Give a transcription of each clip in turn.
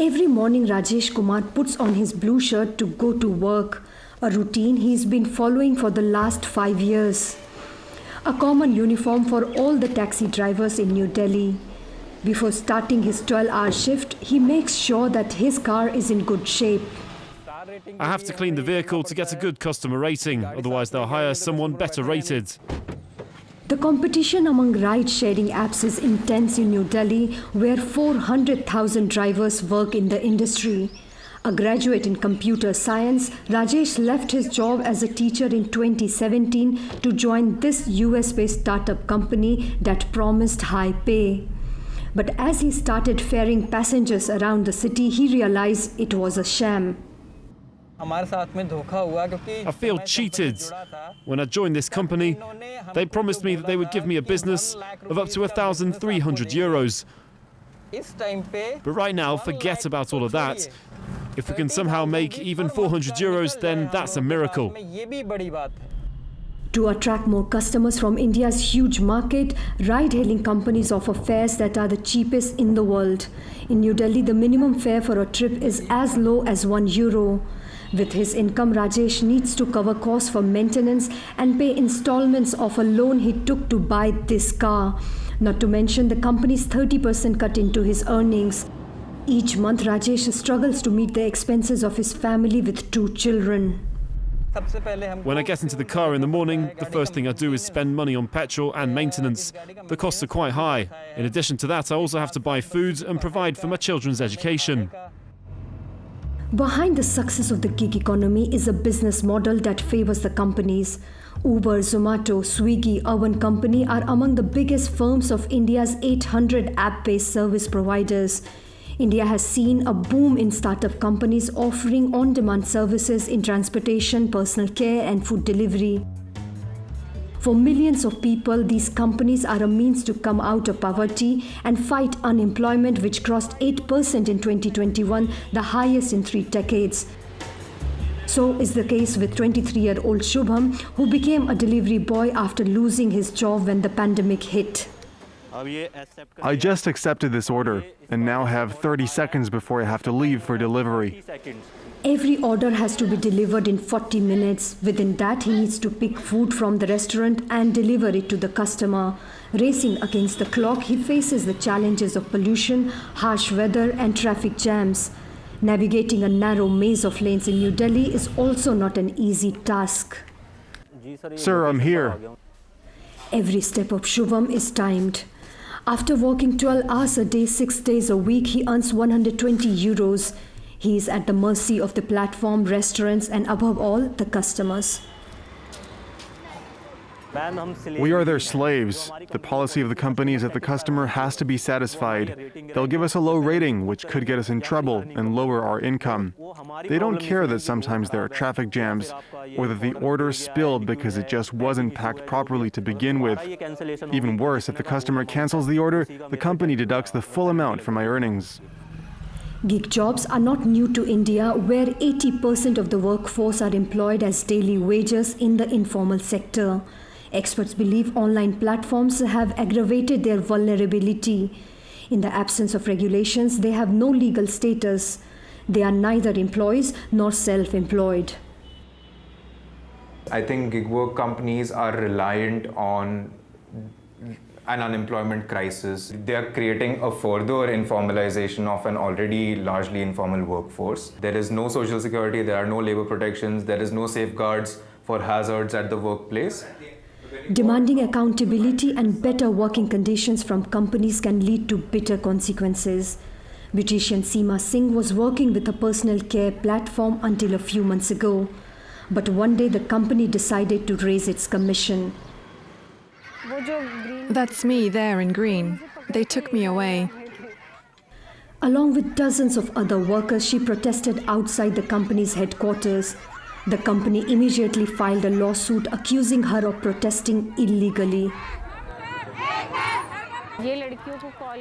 Every morning, Rajesh Kumar puts on his blue shirt to go to work, a routine he's been following for the last 5 years. A common uniform for all the taxi drivers in New Delhi. Before starting his 12-hour shift, he makes sure that his car is in good shape. I have to clean the vehicle to get a good customer rating, otherwise they'll hire someone better rated. The competition among ride-sharing apps is intense in New Delhi, where 400,000 drivers work in the industry. A graduate in computer science, Rajesh left his job as a teacher in 2017 to join this US-based startup company that promised high pay. But as he started ferrying passengers around the city, he realized it was a sham. I feel cheated. When I joined this company, they promised me that they would give me a business of up to 1,300 euros. But right now, forget about all of that. If we can somehow make even 400 euros, then that's a miracle. To attract more customers from India's huge market, ride-hailing companies offer fares that are the cheapest in the world. In New Delhi, the minimum fare for a trip is as low as €1. With his income, Rajesh needs to cover costs for maintenance and pay installments of a loan he took to buy this car. Not to mention the company's 30% cut into his earnings. Each month, Rajesh struggles to meet the expenses of his family with 2 children. When I get into the car in the morning, the first thing I do is spend money on petrol and maintenance. The costs are quite high. In addition to that, I also have to buy food and provide for my children's education. Behind the success of the gig economy is a business model that favors the companies. Uber, Zomato, Swiggy, Alban Company are among the biggest firms of India's 800 app-based service providers. India has seen a boom in startup companies offering on-demand services in transportation, personal care, and food delivery. For millions of people, these companies are a means to come out of poverty and fight unemployment, which crossed 8% in 2021, the highest in 3 decades. So is the case with 23-year-old Shubham, who became a delivery boy after losing his job when the pandemic hit. I just accepted this order and now have 30 seconds before I have to leave for delivery. Every order has to be delivered in 40 minutes. Within that, he needs to pick food from the restaurant and deliver it to the customer. Racing against the clock, he faces the challenges of pollution, harsh weather, and traffic jams. Navigating a narrow maze of lanes in New Delhi is also not an easy task. Sir, I'm here. Every step of Shubham is timed. After working 12 hours a day, 6 days a week, he earns €120. He is at the mercy of the platform, restaurants, and above all, the customers. We are their slaves. The policy of the company is that the customer has to be satisfied. They'll give us a low rating, which could get us in trouble and lower our income. They don't care that sometimes there are traffic jams, or that the order spilled because it just wasn't packed properly to begin with. Even worse, if the customer cancels the order, the company deducts the full amount from my earnings. Gig jobs are not new to India, where 80% of the workforce are employed as daily wages in the informal sector. Experts believe online platforms have aggravated their vulnerability. In the absence of regulations, they have no legal status. They are neither employees nor self-employed. I think gig work companies are reliant on an unemployment crisis. They are creating a further informalization of an already largely informal workforce. There is no social security, there are no labor protections, there is no safeguards for hazards at the workplace. Demanding accountability and better working conditions from companies can lead to bitter consequences. Beautician Seema Singh was working with a personal care platform until a few months ago. But one day the company decided to raise its commission. That's me there in green. They took me away. Along with dozens of other workers, she protested outside the company's headquarters. The company immediately filed a lawsuit accusing her of protesting illegally.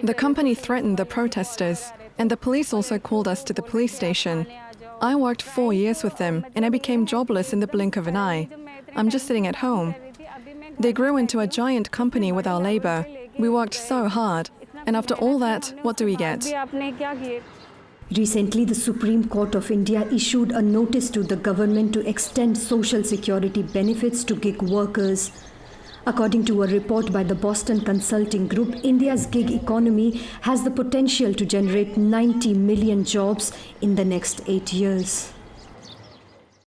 The company threatened the protesters, and the police also called us to the police station. I worked 4 years with them, and I became jobless in the blink of an eye. I'm just sitting at home. They grew into a giant company with our labor. We worked so hard. And after all that, what do we get? Recently, the Supreme Court of India issued a notice to the government to extend social security benefits to gig workers. According to a report by the Boston Consulting Group, India's gig economy has the potential to generate 90 million jobs in the next 8 years.